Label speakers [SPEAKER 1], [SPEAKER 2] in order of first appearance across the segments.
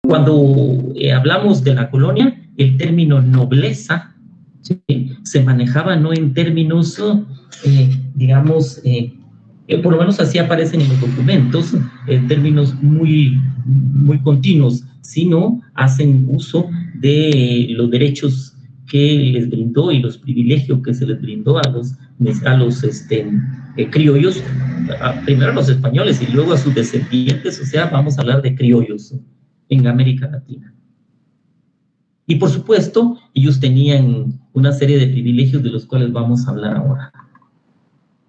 [SPEAKER 1] Cuando hablamos de la colonia, el término nobleza, ¿sí?, se manejaba no en términos, digamos, por lo menos así aparecen en los documentos, en términos muy continuos, sino hacen uso de los derechos que les brindó y los privilegios que se les brindó a los criollos, primero a los españoles y luego a sus descendientes, o sea, vamos a hablar de criollos en América Latina. Y por supuesto, ellos tenían una serie de privilegios de los cuales vamos a hablar ahora.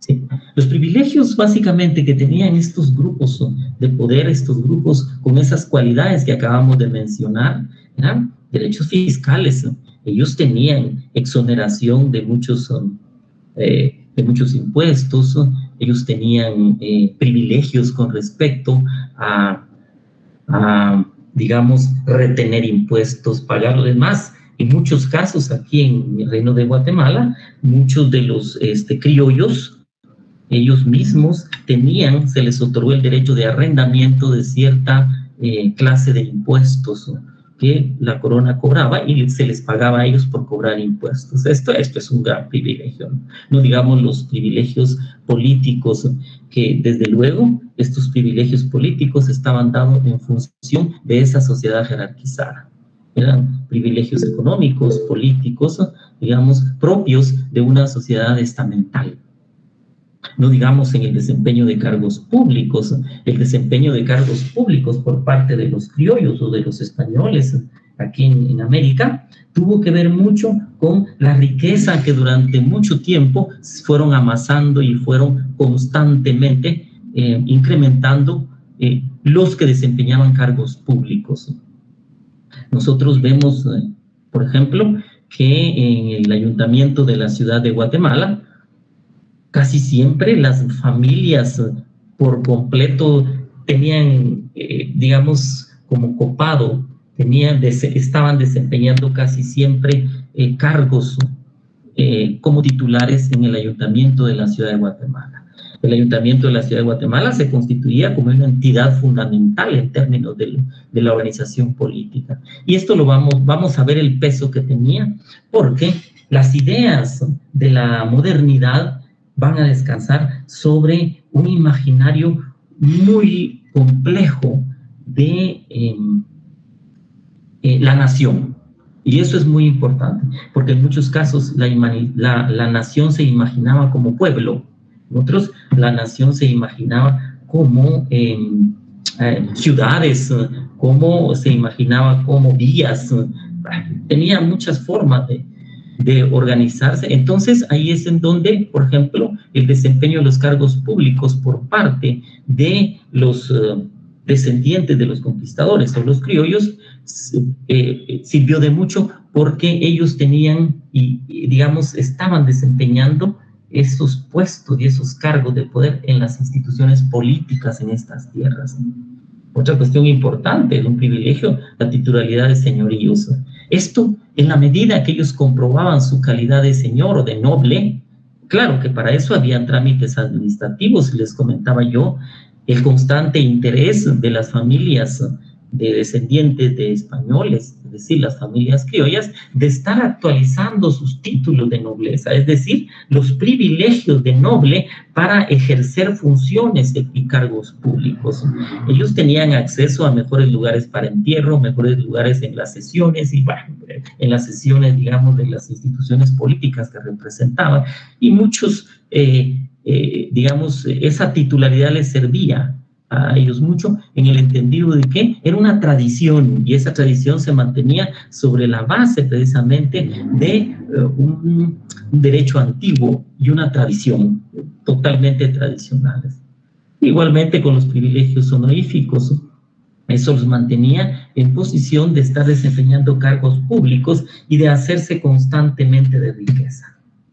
[SPEAKER 1] Sí. Los privilegios básicamente que tenían estos grupos de poder, estos grupos con esas cualidades que acabamos de mencionar, eran derechos fiscales. Ellos tenían exoneración de muchos impuestos, ellos tenían privilegios con respecto a digamos, retener impuestos, pagar lo demás. En muchos casos, aquí en el Reino de Guatemala, muchos de los criollos, ellos mismos se les otorgó el derecho de arrendamiento de cierta clase de impuestos que la corona cobraba y se les pagaba a ellos por cobrar impuestos. Esto es un gran privilegio, no digamos los privilegios políticos, que desde luego estos privilegios políticos estaban dados en función de esa sociedad jerarquizada. Eran privilegios económicos, políticos, digamos, propios de una sociedad estamental. No digamos en el desempeño de cargos públicos. El desempeño de cargos públicos por parte de los criollos o de los españoles aquí en América tuvo que ver mucho con la riqueza que durante mucho tiempo fueron amasando y fueron constantemente incrementando los que desempeñaban cargos públicos. Nosotros vemos, por ejemplo, que en el ayuntamiento de la ciudad de Guatemala, casi siempre las familias por completo tenían, digamos, como copado, estaban desempeñando casi siempre cargos como titulares en el ayuntamiento de la ciudad de Guatemala. El ayuntamiento de la ciudad de Guatemala se constituía como una entidad fundamental en términos de la organización política. Y esto lo vamos a ver el peso que tenía, porque las ideas de la modernidad van a descansar sobre un imaginario muy complejo de la nación. Y eso es muy importante, porque en muchos casos la nación se imaginaba como pueblo. En otros, la nación se imaginaba como ciudades, como se imaginaba como vías. Tenía muchas formas de organizarse. Entonces, ahí es en donde, por ejemplo, el desempeño de los cargos públicos por parte de los descendientes de los conquistadores o los criollos sirvió de mucho, porque ellos tenían y digamos, estaban desempeñando esos puestos y esos cargos de poder en las instituciones políticas en estas tierras. Otra cuestión importante, un privilegio, la titularidad de señoríos. Esto, en la medida que ellos comprobaban su calidad de señor o de noble, claro que para eso habían trámites administrativos, les comentaba yo, el constante interés de las familias de descendientes de españoles, es decir, las familias criollas, de estar actualizando sus títulos de nobleza, es decir, los privilegios de noble para ejercer funciones y cargos públicos. Ellos tenían acceso a mejores lugares para entierro, mejores lugares en las sesiones, y bueno, en las sesiones, digamos, de las instituciones políticas que representaban, y muchos, digamos, esa titularidad les servía a ellos mucho en el entendido de que era una tradición, y esa tradición se mantenía sobre la base precisamente de un derecho antiguo y una tradición totalmente tradicionales. Igualmente con los privilegios honoríficos, eso los mantenía en posición de estar desempeñando cargos públicos y de hacerse constantemente de riqueza.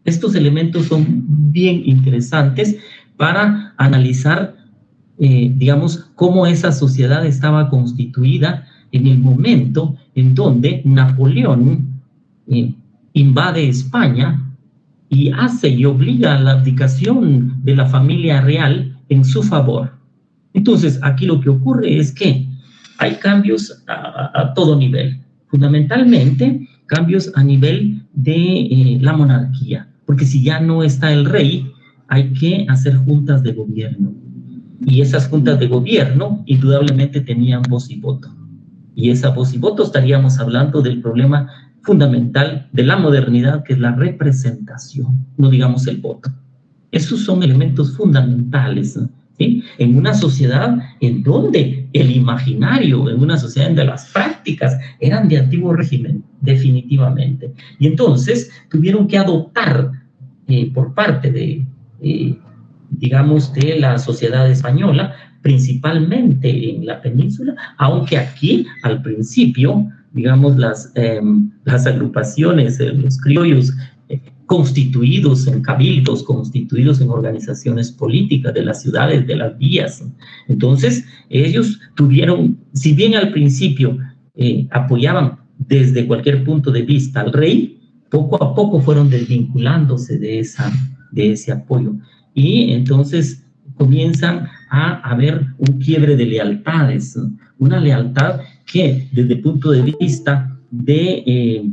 [SPEAKER 1] Estos elementos son bien interesantes para analizar digamos, cómo esa sociedad estaba constituida en el momento en donde Napoleón invade España y hace y obliga a la abdicación de la familia real en su favor. Entonces, aquí lo que ocurre es que hay cambios a todo nivel. Fundamentalmente, cambios a nivel de la monarquía, porque si ya no está el rey, hay que hacer juntas de gobierno. Y esas juntas de gobierno indudablemente tenían voz y voto. Y esa voz y voto estaríamos hablando del problema fundamental de la modernidad, que es la representación, no digamos el voto. Esos son elementos fundamentales, ¿sí? En una sociedad en donde el imaginario, en una sociedad en donde las prácticas eran de antiguo régimen, definitivamente. Y entonces tuvieron que adoptar por parte de, digamos, de la sociedad española, principalmente en la península, aunque aquí al principio, digamos, las agrupaciones, los criollos, constituidos en cabildos, constituidos en organizaciones políticas de las ciudades, de las villas. Entonces, ellos tuvieron, si bien al principio apoyaban desde cualquier punto de vista al rey, poco a poco fueron desvinculándose de ese apoyo. Y entonces comienzan a haber un quiebre de lealtades, una lealtad que desde el punto de vista de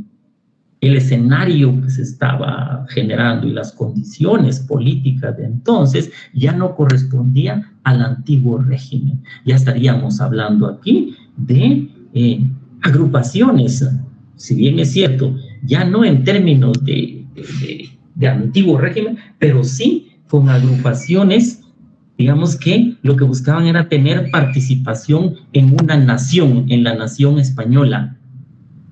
[SPEAKER 1] el escenario que se estaba generando y las condiciones políticas de entonces ya no correspondían al antiguo régimen. Ya estaríamos hablando aquí de agrupaciones, si bien es cierto, ya no en términos de antiguo régimen, pero sí con agrupaciones, digamos, que lo que buscaban era tener participación en una nación, en la nación española.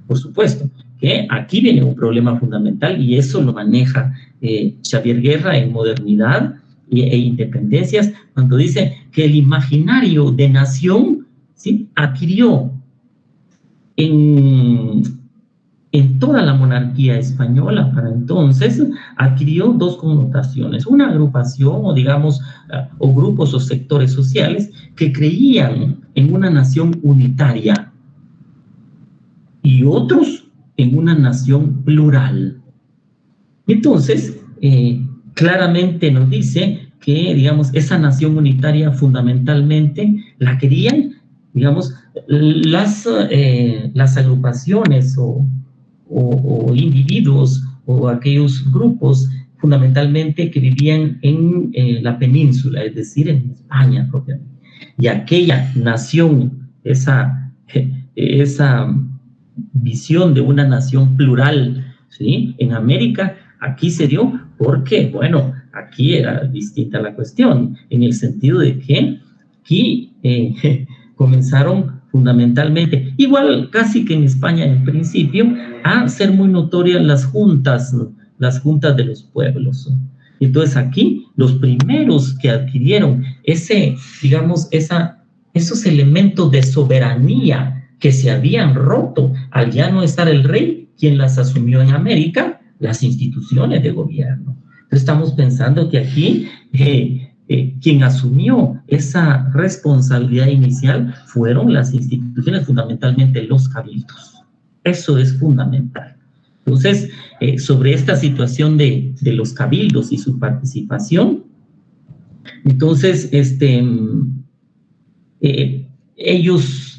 [SPEAKER 1] Por supuesto que aquí viene un problema fundamental y eso lo maneja Xavier Guerra en Modernidad e Independencias, cuando dice que el imaginario de nación, ¿sí?, adquirió en toda la monarquía española para entonces, adquirió dos connotaciones: una agrupación o digamos, o grupos o sectores sociales que creían en una nación unitaria y otros en una nación plural. Entonces, claramente nos dice que, digamos, esa nación unitaria fundamentalmente la querían, digamos, las agrupaciones o individuos o aquellos grupos fundamentalmente que vivían en la península, es decir, en España propiamente. Y aquella nación, esa visión de una nación plural, ¿sí?, en América, aquí se dio porque, bueno, aquí era distinta la cuestión, en el sentido de que aquí comenzaron fundamentalmente, igual casi que en España en principio, a ser muy notorias las juntas de los pueblos. Entonces aquí los primeros que adquirieron esos elementos de soberanía que se habían roto al ya no estar el rey, quien las asumió en América, las instituciones de gobierno. Entonces estamos pensando que aquí quien asumió esa responsabilidad inicial fueron las instituciones, fundamentalmente los cabildos. Eso es fundamental. Entonces, sobre esta situación de los cabildos y su participación, entonces,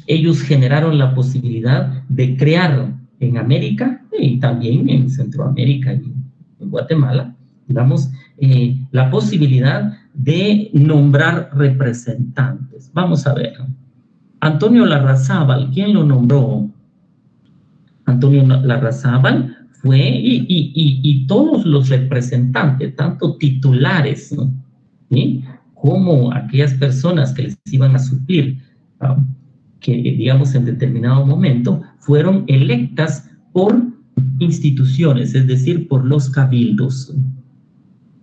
[SPEAKER 1] ellos generaron la posibilidad de crear en América y también en Centroamérica y en Guatemala, digamos, la posibilidad de nombrar representantes. Vamos a ver. Antonio Larrazábal, ¿quién lo nombró? Antonio Larrazábal fue, y todos los representantes, tanto titulares, ¿no?, ¿sí?, como aquellas personas que les iban a suplir, que digamos en determinado momento fueron electas por instituciones, es decir, por los cabildos.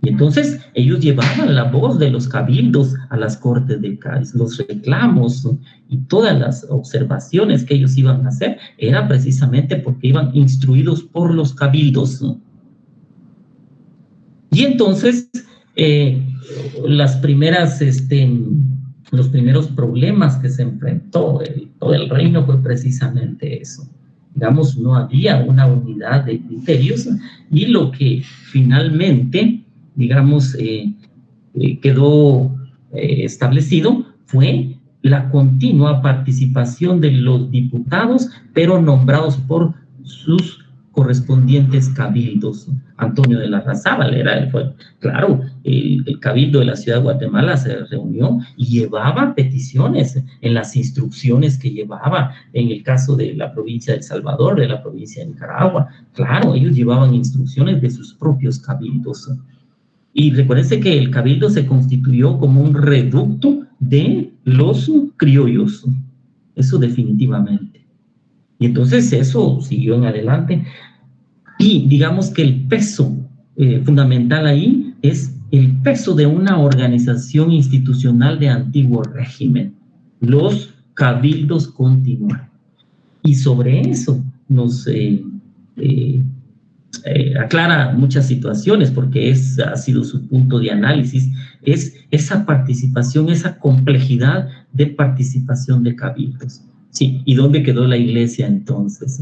[SPEAKER 1] Y entonces ellos llevaban la voz de los cabildos a las Cortes de Cádiz, los reclamos y todas las observaciones que ellos iban a hacer era precisamente porque iban instruidos por los cabildos. Y entonces los primeros problemas que se enfrentó todo el reino fue precisamente eso. Digamos, no había una unidad de criterios y lo que finalmente, digamos, quedó establecido fue la continua participación de los diputados, pero nombrados por sus correspondientes cabildos. Antonio de Larrazábal claro, el cabildo de la ciudad de Guatemala se reunió y llevaba peticiones en las instrucciones que llevaba, en el caso de la provincia de El Salvador, de la provincia de Nicaragua. Claro, ellos llevaban instrucciones de sus propios cabildos. Y recuérdense que el cabildo se constituyó como un reducto de los criollos, eso definitivamente. Y entonces eso siguió en adelante. Y digamos que el peso fundamental ahí es el peso de una organización institucional de antiguo régimen. Los cabildos continuaron. Y sobre eso nos aclara muchas situaciones, porque ha sido su punto de análisis, es esa participación, esa complejidad de participación de cabildos. Sí, ¿y dónde quedó la iglesia entonces?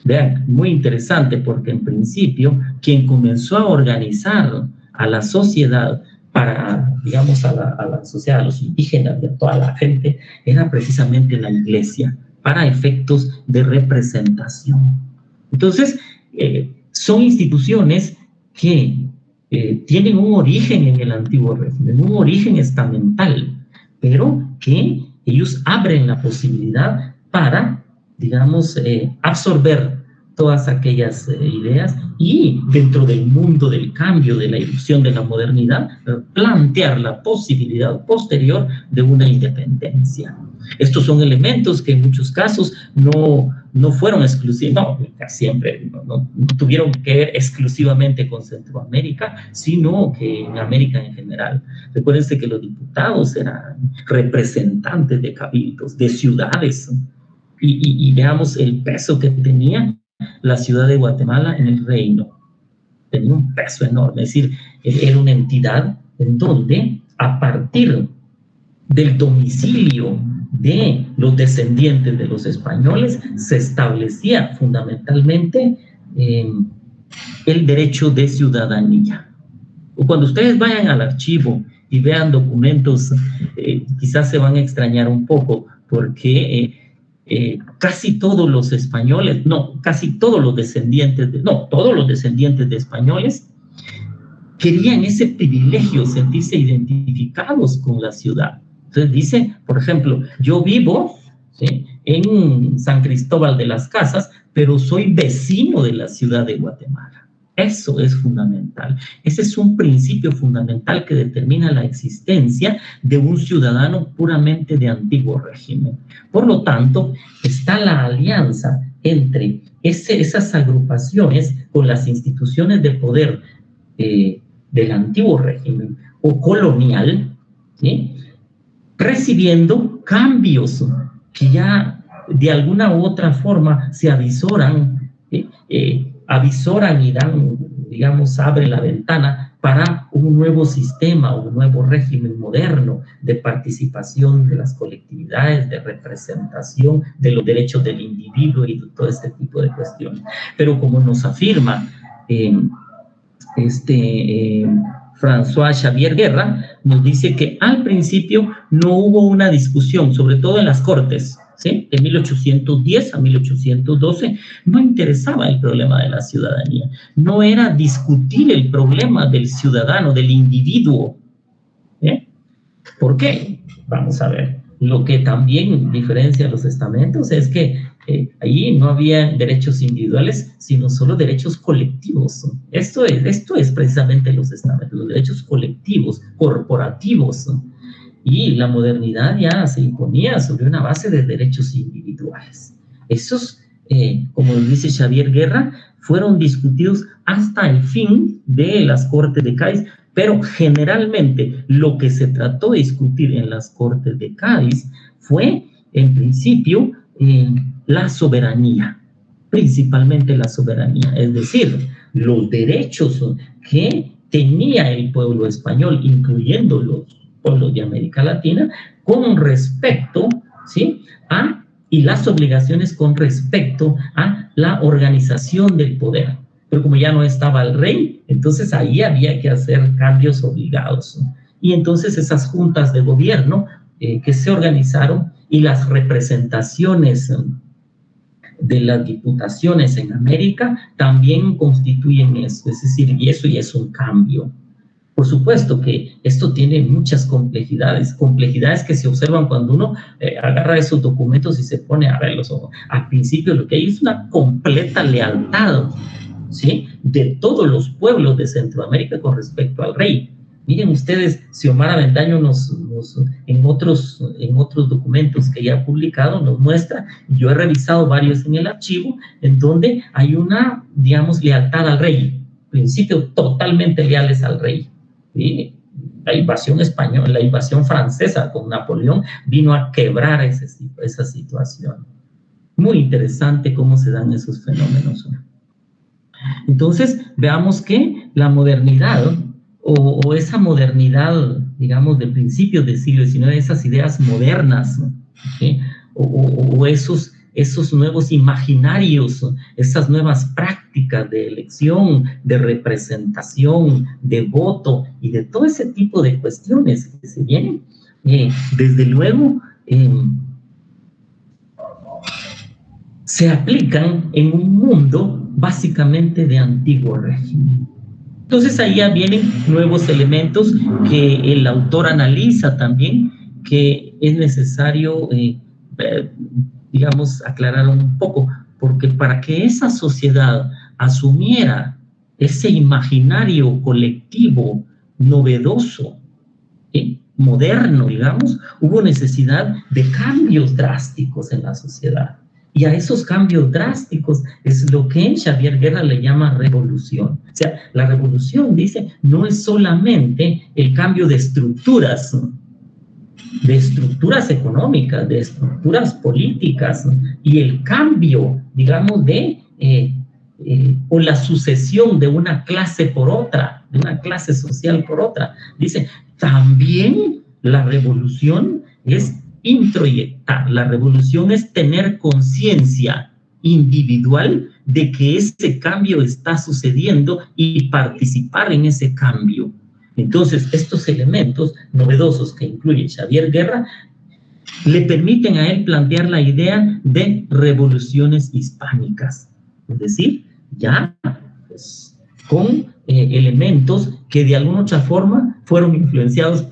[SPEAKER 1] Vean, muy interesante, porque en principio quien comenzó a organizar a la sociedad para, digamos, a la sociedad, a los indígenas, a toda la gente, era precisamente la iglesia, para efectos de representación. Entonces, son instituciones que tienen un origen en el antiguo régimen, un origen estamental, pero que ellos abren la posibilidad para, digamos, absorber todas aquellas ideas y dentro del mundo del cambio, de la irrupción de la modernidad, plantear la posibilidad posterior de una independencia. Estos son elementos que en muchos casos no fueron exclusivos, no, siempre, no tuvieron que ver exclusivamente con Centroamérica, sino que en América en general. Recuérdense que los diputados eran representantes de cabildos, de ciudades, y veamos el peso que tenía la ciudad de Guatemala en el reino. Tenía un peso enorme, es decir, era una entidad en donde, a partir del domicilio de los descendientes de los españoles, se establecía fundamentalmente el derecho de ciudadanía. Cuando ustedes vayan al archivo y vean documentos, quizás se van a extrañar un poco, porque casi todos los españoles, casi todos los descendientes todos los descendientes de españoles querían ese privilegio, sentirse identificados con la ciudad. Entonces dice, por ejemplo, yo vivo, ¿sí?, en San Cristóbal de las Casas, pero soy vecino de la ciudad de Guatemala. Eso es fundamental. Ese es un principio fundamental que determina la existencia de un ciudadano puramente de antiguo régimen. Por lo tanto, está la alianza entre esas agrupaciones con las instituciones de poder del antiguo régimen o colonial, ¿sí?, recibiendo cambios que ya de alguna u otra forma se avisoran y dan, digamos, abren la ventana para un nuevo sistema, un nuevo régimen moderno de participación de las colectividades, de representación de los derechos del individuo y de todo este tipo de cuestiones. Pero como nos afirma François Xavier Guerra, nos dice que al principio no hubo una discusión, sobre todo en las Cortes, ¿sí?, de 1810 a 1812, no interesaba el problema de la ciudadanía, no era discutir el problema del ciudadano, del individuo. ¿Por qué? Vamos a ver. Lo que también diferencia los estamentos es que ahí no había derechos individuales, sino solo derechos colectivos. Esto es precisamente los estamentos, los derechos colectivos, corporativos. Y la modernidad ya se imponía sobre una base de derechos individuales. Esos, como dice Xavier Guerra, fueron discutidos hasta el fin de las Cortes de Cádiz, pero generalmente lo que se trató de discutir en las Cortes de Cádiz fue, en principio, la soberanía, principalmente la soberanía, es decir, los derechos que tenía el pueblo español, incluyendo los pueblos de América Latina, con respecto, ¿sí?, y las obligaciones con respecto a la organización del poder. Pero como ya no estaba el rey, entonces ahí había que hacer cambios obligados. Y entonces esas juntas de gobierno que se organizaron, y las representaciones de las diputaciones en América también constituyen eso, es decir, y eso ya es un cambio. Por supuesto que esto tiene muchas complejidades que se observan cuando uno agarra esos documentos y se pone a verlos. Al principio lo que hay es una completa lealtad, ¿sí?, de todos los pueblos de Centroamérica con respecto al rey. Miren ustedes, Xiomara Avendaño en otros documentos que ya ha publicado nos muestra, yo he revisado varios en el archivo, en donde hay una, digamos, lealtad al rey, principio totalmente leales al rey. ¿Sí? La invasión española, la invasión francesa con Napoleón vino a quebrar esa situación. Muy interesante cómo se dan esos fenómenos. Entonces, veamos que la modernidad, o esa modernidad, digamos, de principios del siglo XIX, esas ideas modernas, ¿sí?, o esos nuevos imaginarios, esas nuevas prácticas de elección, de representación, de voto y de todo ese tipo de cuestiones que se vienen, desde luego, se aplican en un mundo básicamente de antiguo régimen. Entonces ahí ya vienen nuevos elementos que el autor analiza también, que es necesario, digamos, aclarar un poco, porque para que esa sociedad asumiera ese imaginario colectivo novedoso, moderno, digamos, hubo necesidad de cambios drásticos en la sociedad. Y a esos cambios drásticos es lo que Xavier Guerra le llama revolución. O sea, la revolución, dice, no es solamente el cambio de estructuras económicas, de estructuras políticas, y el cambio, digamos, o la sucesión de una clase por otra, de una clase social por otra. Dice, también la revolución es introyectar, la revolución es tener conciencia individual de que ese cambio está sucediendo y participar en ese cambio. Entonces, estos elementos novedosos que incluye Xavier Guerra le permiten a él plantear la idea de revoluciones hispánicas, es decir, ya pues, con elementos que de alguna otra forma fueron influenciados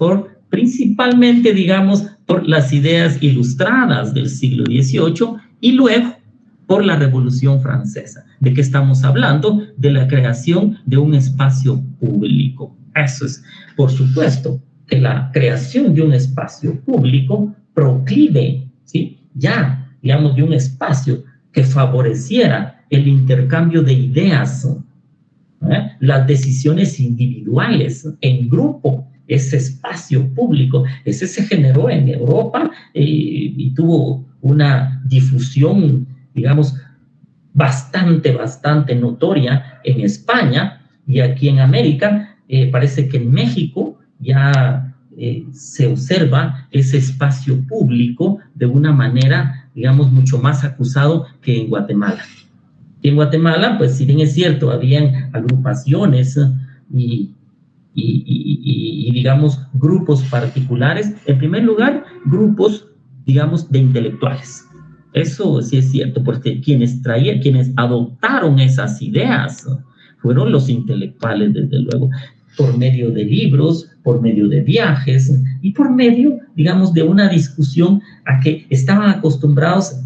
[SPEAKER 1] principalmente, digamos, por las ideas ilustradas del siglo XVIII y luego por la Revolución Francesa. ¿De qué estamos hablando? De la creación de un espacio público. Eso es, por supuesto, que la creación de un espacio público proclive, ¿sí?, ya, digamos, de un espacio que favoreciera el intercambio de ideas, las decisiones individuales en grupo. Ese espacio público, ese se generó en Europa y tuvo una difusión, digamos, bastante notoria en España, y aquí en América. Parece que en México ya se observa ese espacio público de una manera, digamos, mucho más acusado que en Guatemala. Y en Guatemala, pues si bien es cierto, habían agrupaciones y digamos, grupos particulares, en primer lugar, grupos, digamos, de intelectuales. Eso sí es cierto, porque quienes adoptaron esas ideas fueron los intelectuales, desde luego, por medio de libros, por medio de viajes y por medio, digamos, de una discusión a que estaban acostumbrados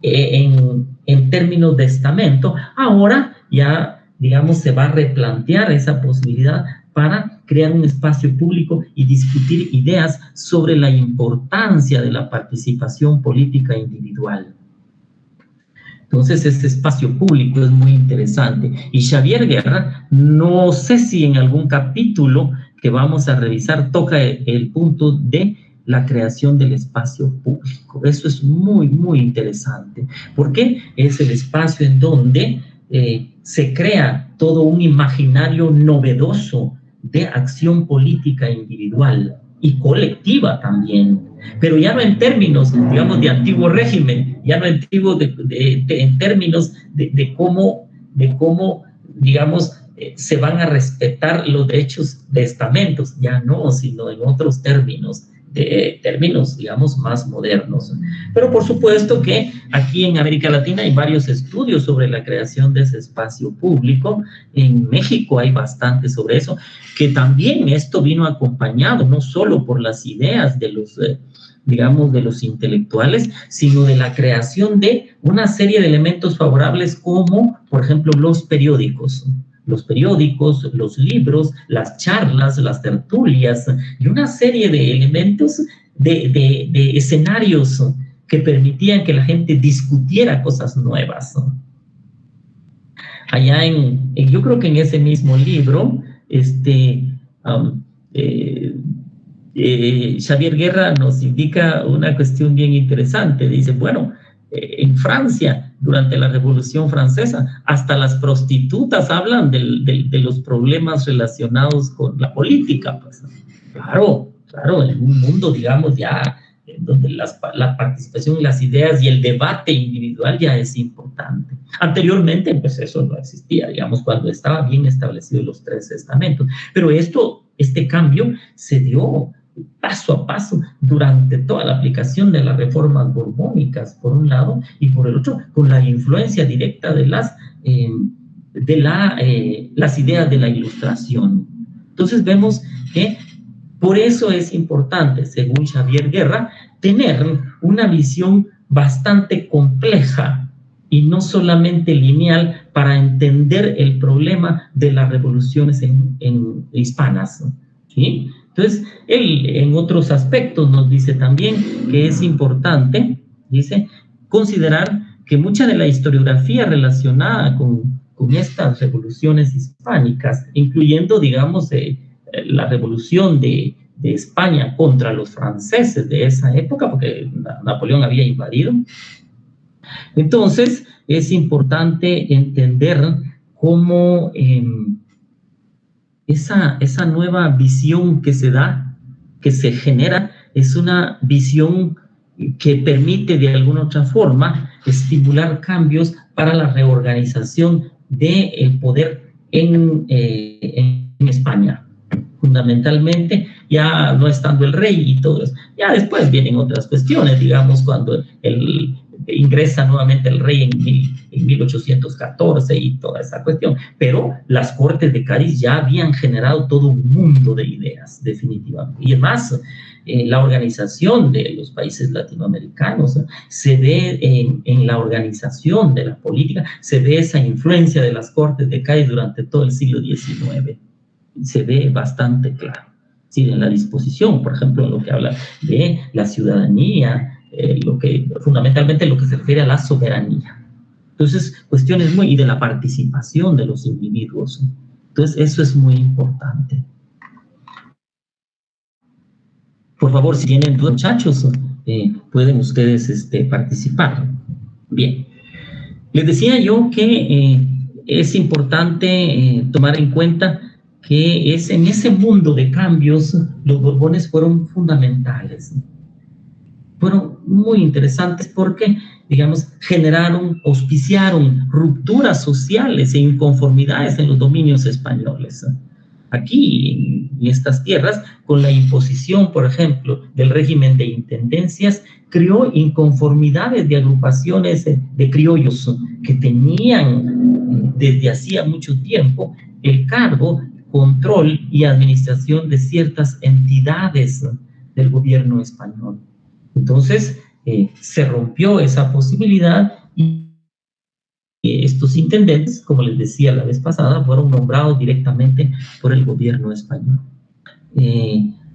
[SPEAKER 1] en términos de estamento. Ahora ya, digamos, se va a replantear esa posibilidad para crear un espacio público y discutir ideas sobre la importancia de la participación política individual. Entonces, ese espacio público es muy interesante. Y Xavier Guerra, no sé si en algún capítulo que vamos a revisar toca el punto de la creación del espacio público. Eso es muy interesante, porque es el espacio en donde se crea todo un imaginario novedoso de acción política individual y colectiva también, pero ya no en términos, digamos, de antiguo régimen, ya no en términos de cómo, digamos, se van a respetar los derechos de estamentos, ya no, sino en otros términos de términos, digamos, más modernos. Pero por supuesto que aquí en América Latina hay varios estudios sobre la creación de ese espacio público. En México hay bastante sobre eso, que también esto vino acompañado no solo por las ideas de los digamos, de los intelectuales, sino de la creación de una serie de elementos favorables como, por ejemplo, los periódicos, los libros, las charlas, las tertulias y una serie de elementos, de escenarios que permitían que la gente discutiera cosas nuevas. Allá yo creo que en ese mismo libro, Xavier Guerra nos indica una cuestión bien interesante. Dice, bueno, en Francia, durante la Revolución Francesa, hasta las prostitutas hablan de los problemas relacionados con la política. Pues. Claro, en un mundo, digamos, ya donde la participación, las ideas y el debate individual ya es importante. Anteriormente, pues eso no existía, digamos, cuando estaban bien establecidos los 3 estamentos. Pero este cambio se dio paso a paso durante toda la aplicación de las reformas borbónicas, por un lado, y por el otro, con la influencia directa de las ideas de la Ilustración. Entonces vemos que por eso es importante, según Xavier Guerra, tener una visión bastante compleja y no solamente lineal para entender el problema de las revoluciones hispanas, ¿sí? Entonces, él en otros aspectos nos dice también que es importante, dice, considerar que mucha de la historiografía relacionada con estas revoluciones hispánicas, incluyendo, digamos, la revolución de España contra los franceses de esa época, porque Napoleón había invadido. Entonces, es importante entender cómo esa nueva visión que se genera, es una visión que permite de alguna otra forma estimular cambios para la reorganización del poder en España. Fundamentalmente, ya no estando el rey y todo eso. Ya después vienen otras cuestiones, digamos, cuando ingresa nuevamente el rey en 1814 y toda esa cuestión. Pero las Cortes de Cádiz ya habían generado todo un mundo de ideas, definitivamente. Y además, la organización de los países latinoamericanos se ve en la organización de la política, se ve esa influencia de las Cortes de Cádiz durante todo el siglo XIX. Se ve bastante claro. Sí, en la disposición, por ejemplo, en lo que habla de la ciudadanía, fundamentalmente lo que se refiere a la soberanía. Entonces, cuestiones y de la participación de los individuos. Entonces, eso es muy importante. Por favor, si tienen dudas, muchachos, pueden ustedes participar. Bien. Les decía yo que es importante tomar en cuenta que en ese mundo de cambios, los Borbones fueron fundamentales. Fueron muy interesantes porque, digamos, auspiciaron rupturas sociales e inconformidades en los dominios españoles. Aquí, en estas tierras, con la imposición, por ejemplo, del régimen de intendencias, creó inconformidades de agrupaciones de criollos que tenían desde hacía mucho tiempo el cargo, control y administración de ciertas entidades del gobierno español. Entonces, se rompió esa posibilidad y estos intendentes, como les decía la vez pasada, fueron nombrados directamente por el gobierno español.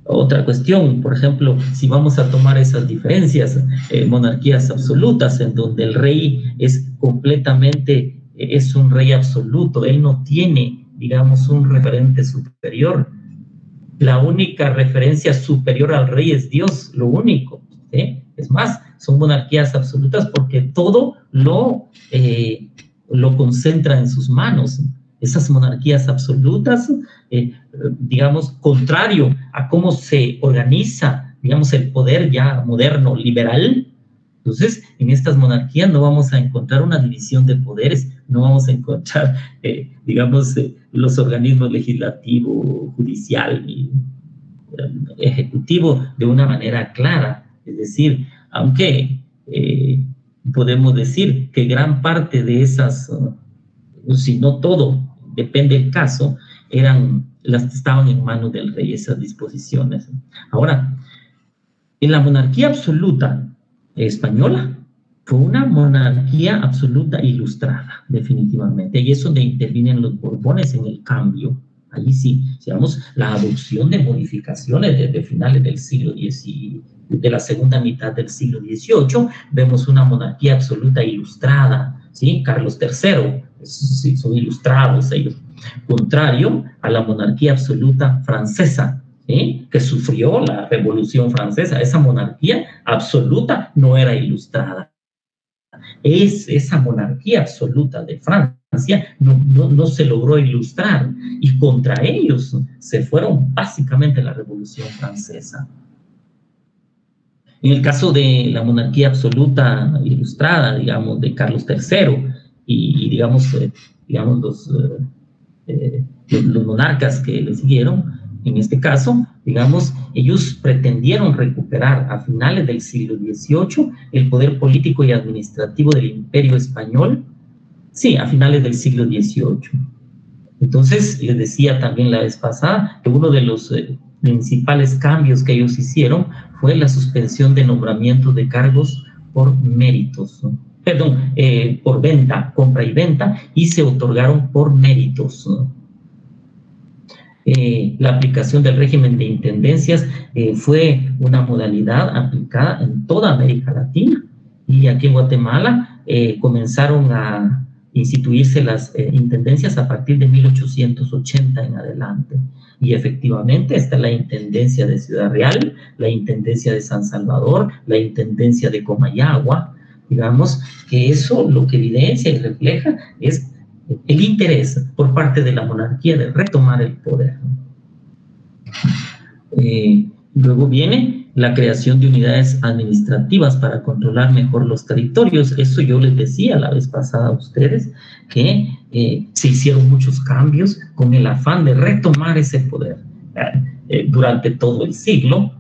[SPEAKER 1] Otra cuestión, por ejemplo, si vamos a tomar esas diferencias, monarquías absolutas, en donde el rey es un rey absoluto, él no tiene, digamos, un referente superior. La única referencia superior al rey es Dios, lo único. ¿Sí? Es más, son monarquías absolutas porque todo lo concentra en sus manos. Esas monarquías absolutas, digamos, contrario a cómo se organiza, digamos, el poder ya moderno, liberal. Entonces, en estas monarquías no vamos a encontrar una división de poderes, no vamos a encontrar, digamos, los organismos legislativo, judicial ejecutivo de una manera clara. Es decir, aunque podemos decir que gran parte de esas, si no todo, depende del caso, estaban en manos del rey, esas disposiciones. Ahora, en la monarquía absoluta española, fue una monarquía absoluta ilustrada, definitivamente, y es donde intervienen los Borbones en el cambio. Allí sí, digamos, la adopción de modificaciones desde finales del siglo XIX, de la segunda mitad del siglo XVIII, vemos una monarquía absoluta ilustrada, ¿sí? Carlos III, sí, son ilustrados ellos, contrario a la monarquía absoluta francesa, ¿sí? Que sufrió la Revolución Francesa. Esa monarquía absoluta no era ilustrada. Esa monarquía absoluta de Francia no se logró ilustrar, y contra ellos se fueron básicamente la Revolución Francesa. En el caso de la monarquía absoluta ilustrada, digamos, de Carlos III, y digamos los monarcas que le siguieron, en este caso, digamos, ellos pretendieron recuperar a finales del siglo XVIII el poder político y administrativo del Imperio Español, sí, a finales del siglo XVIII. Entonces, les decía también la vez pasada que uno de los principales cambios que ellos hicieron fue la suspensión de nombramientos de cargos por méritos, ¿no? Perdón, por venta, compra y venta, y se otorgaron por méritos, ¿no? La aplicación del régimen de intendencias fue una modalidad aplicada en toda América Latina, y aquí en Guatemala comenzaron a instituirse las intendencias a partir de 1880 en adelante. Y efectivamente está la intendencia de Ciudad Real, la intendencia de San Salvador, la intendencia de Comayagua. Digamos que eso lo que evidencia y refleja es el interés por parte de la monarquía de retomar el poder. Luego viene la creación de unidades administrativas para controlar mejor los territorios. Eso yo les decía la vez pasada a ustedes, que se hicieron muchos cambios con el afán de retomar ese poder. Durante todo el siglo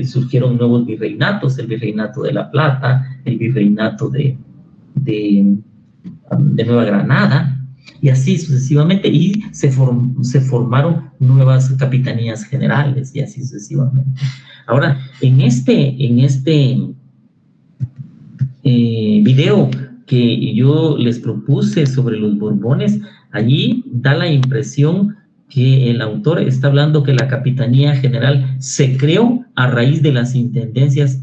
[SPEAKER 1] surgieron nuevos virreinatos, el Virreinato de La Plata, el Virreinato de Nueva Granada, y así sucesivamente, y se formaron nuevas capitanías generales, y así sucesivamente. Ahora, en este video que yo les propuse sobre los Borbones, allí da la impresión que el autor está hablando que la Capitanía General se creó a raíz de las intendencias,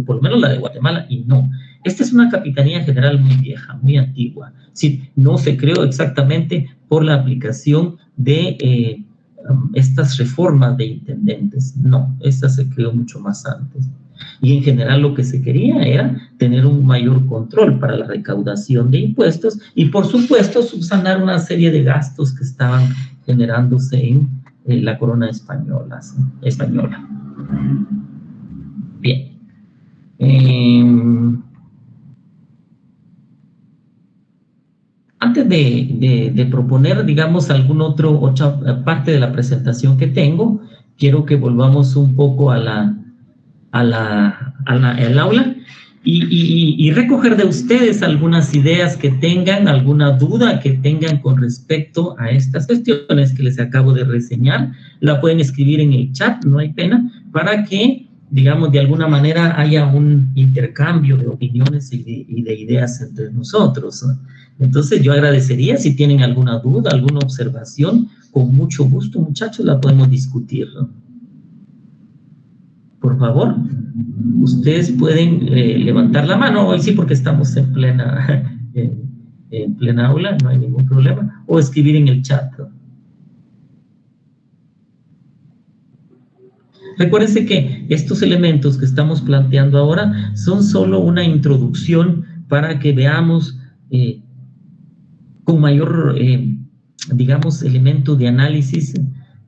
[SPEAKER 1] por lo menos la de Guatemala, y no. Esta es una Capitanía General muy vieja, muy antigua. Sí, no se creó exactamente por la aplicación de estas reformas de intendentes. No, esta se creó mucho más antes. Y en general lo que se quería era tener un mayor control para la recaudación de impuestos y, por supuesto, subsanar una serie de gastos que estaban generándose en la corona española. Bien. Antes de proponer, digamos, otra parte de la presentación que tengo, quiero que volvamos un poco al aula y recoger de ustedes algunas ideas que tengan, alguna duda que tengan con respecto a estas cuestiones que les acabo de reseñar. La pueden escribir en el chat, no hay pena, para que, digamos, de alguna manera haya un intercambio de opiniones y de ideas entre nosotros, ¿no? Entonces yo agradecería si tienen alguna duda, alguna observación, con mucho gusto, muchachos, la podemos discutir, ¿no? Por favor, ustedes pueden levantar la mano, hoy sí, porque estamos en plena aula, no hay ningún problema, o escribir en el chat, ¿no? Recuérdense que estos elementos que estamos planteando ahora son solo una introducción para que veamos con mayor, digamos, elemento de análisis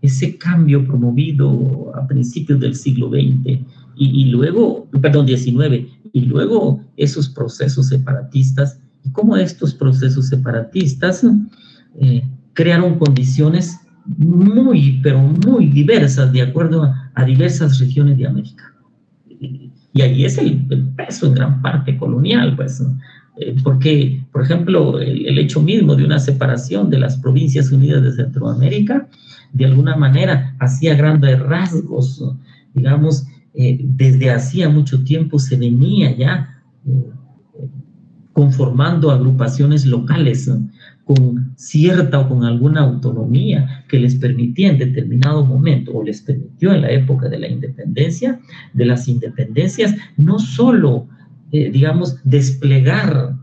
[SPEAKER 1] ese cambio promovido a principios del siglo XX y luego, perdón, XIX, y luego esos procesos separatistas, y cómo estos procesos separatistas crearon condiciones muy, pero muy diversas de acuerdo a diversas regiones de América. Y ahí es el peso en gran parte colonial, pues, porque, por ejemplo, el hecho mismo de una separación de las Provincias Unidas de Centroamérica, de alguna manera, hacía grandes rasgos, digamos, desde hacía mucho tiempo se venía ya conformando agrupaciones locales con cierta o con alguna autonomía que les permitía en determinado momento, o les permitió en la época de la independencia, de las independencias, no solo, digamos, desplegar,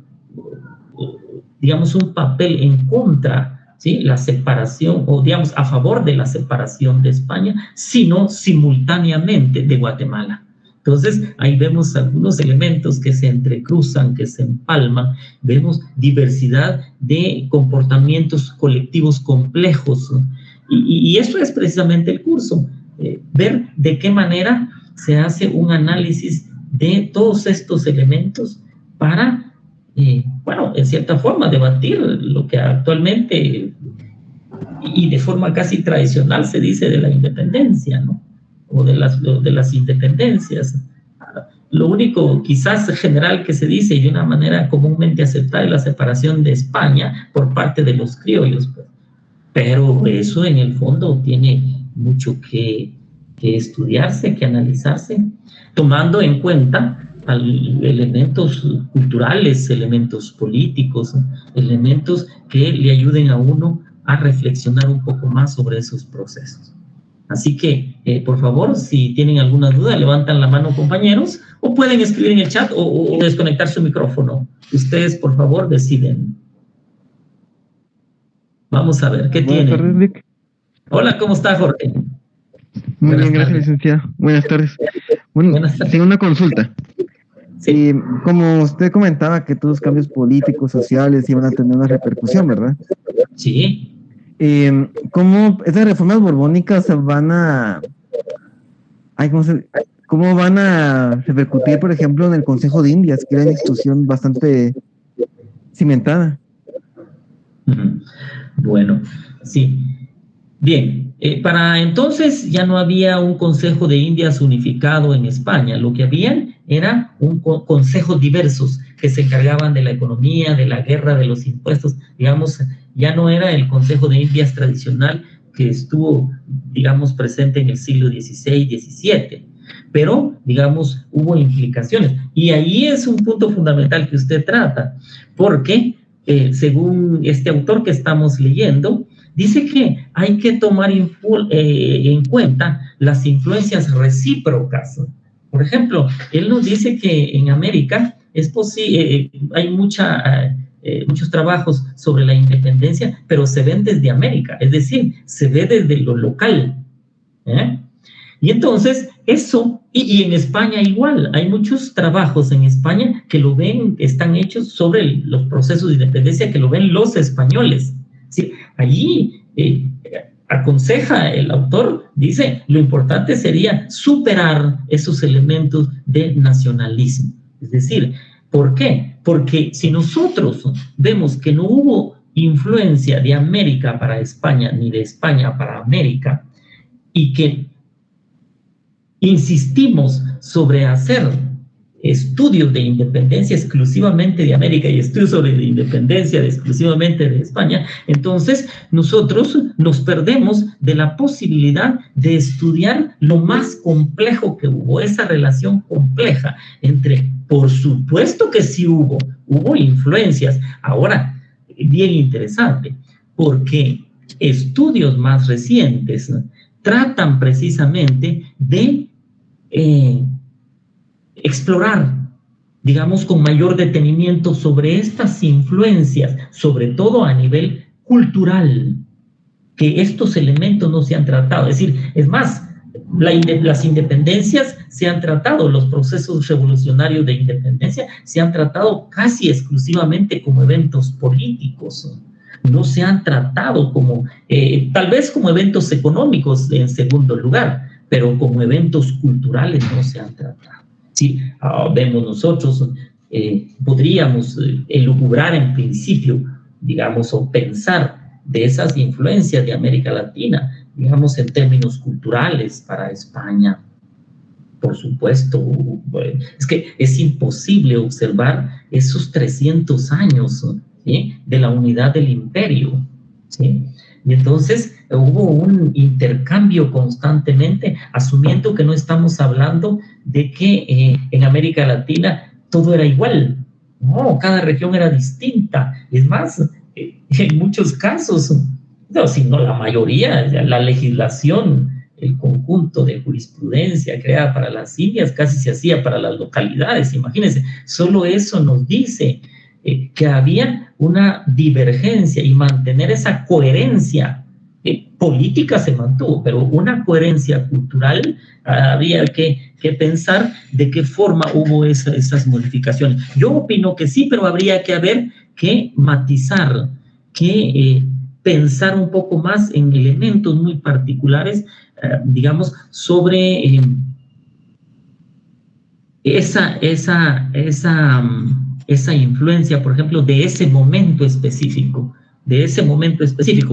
[SPEAKER 1] digamos, un papel en contra, ¿sí?, la separación, o digamos, a favor de la separación de España, sino simultáneamente de Guatemala. Entonces, ahí vemos algunos elementos que se entrecruzan, que se empalman, vemos diversidad de comportamientos colectivos complejos, ¿no? Y eso es precisamente el curso, ver de qué manera se hace un análisis de todos estos elementos para, bueno, en cierta forma, debatir lo que actualmente y de forma casi tradicional se dice de la independencia, ¿no?, o de las independencias. Lo único quizás general que se dice y de una manera comúnmente aceptada es la separación de España por parte de los criollos, pues. Pero eso en el fondo tiene mucho que estudiarse, que analizarse, tomando en cuenta elementos culturales, elementos políticos, elementos que le ayuden a uno a reflexionar un poco más sobre esos procesos. Así que, por favor, si tienen alguna duda, levantan la mano, compañeros, o pueden escribir en el chat o desconectar su micrófono. Ustedes, por favor, deciden. Vamos a ver, ¿qué tienen?
[SPEAKER 2] Buenas tardes, Vic.
[SPEAKER 1] Hola, ¿cómo está, Jorge?
[SPEAKER 2] Muy bien, gracias, licenciado. Buenas tardes. Bueno,
[SPEAKER 1] Buenas tardes.
[SPEAKER 2] tengo una consulta.
[SPEAKER 1] Sí.
[SPEAKER 2] Como usted comentaba que todos los cambios políticos, sociales iban a tener una repercusión, ¿verdad?
[SPEAKER 1] Sí.
[SPEAKER 2] ¿Cómo esas reformas borbónicas van a... ¿Cómo van a repercutir, por ejemplo, en el Consejo de Indias, que era una institución bastante cimentada?
[SPEAKER 1] Bueno, sí. Bien, para entonces ya no había un Consejo de Indias unificado en España. Lo que había era un consejos diversos que se encargaban de la economía, de la guerra, de los impuestos. Digamos, ya no era el Consejo de Indias tradicional que estuvo, digamos, presente en el siglo XVI, XVII. Pero, digamos, hubo implicaciones. Y ahí es un punto fundamental que usted trata, porque según este autor que estamos leyendo, dice que hay que tomar en cuenta las influencias recíprocas. Por ejemplo, él nos dice que en América es posible, hay muchos trabajos sobre la independencia, pero se ven desde América, es decir, se ve desde lo local. Y entonces, eso, y en España igual, hay muchos trabajos en España que lo ven, están hechos sobre los procesos de independencia, que lo ven los españoles. ¿Sí? Allí aconseja el autor, dice, lo importante sería superar esos elementos de nacionalismo. Es decir, ¿por qué? Porque si nosotros vemos que no hubo influencia de América para España, ni de España para América, y que insistimos sobre hacer estudios de independencia exclusivamente de América y estudios sobre la independencia exclusivamente de España, entonces nosotros nos perdemos de la posibilidad de estudiar lo más complejo que hubo, esa relación compleja entre, por supuesto que sí hubo influencias. Ahora, bien interesante, porque estudios más recientes tratan precisamente de explorar, digamos, con mayor detenimiento sobre estas influencias, sobre todo a nivel cultural, que estos elementos no se han tratado. Es decir, es más, las independencias se han tratado, los procesos revolucionarios de independencia se han tratado casi exclusivamente como eventos políticos, no se han tratado como, tal vez como eventos económicos en segundo lugar, pero como eventos culturales no se han tratado. Sí, vemos nosotros, podríamos elucubrar en principio, digamos, o pensar de esas influencias de América Latina, digamos en términos culturales para España. Por supuesto, es que es imposible observar esos 300 años, ¿sí?, de la unidad del imperio, ¿sí? Y entonces hubo un intercambio constantemente, asumiendo que no estamos hablando de que en América Latina todo era igual. No, cada región era distinta. Es más, en muchos casos, no, sino la mayoría, la legislación, el conjunto de jurisprudencia creada para las Indias casi se hacía para las localidades. Imagínense, solo eso nos dice que había una divergencia, y mantener esa coherencia política se mantuvo, pero una coherencia cultural había que pensar de qué forma hubo esas modificaciones. Yo opino que sí, pero habría que matizar, que pensar un poco más en elementos muy particulares, digamos, sobre esa influencia, por ejemplo, de ese momento específico,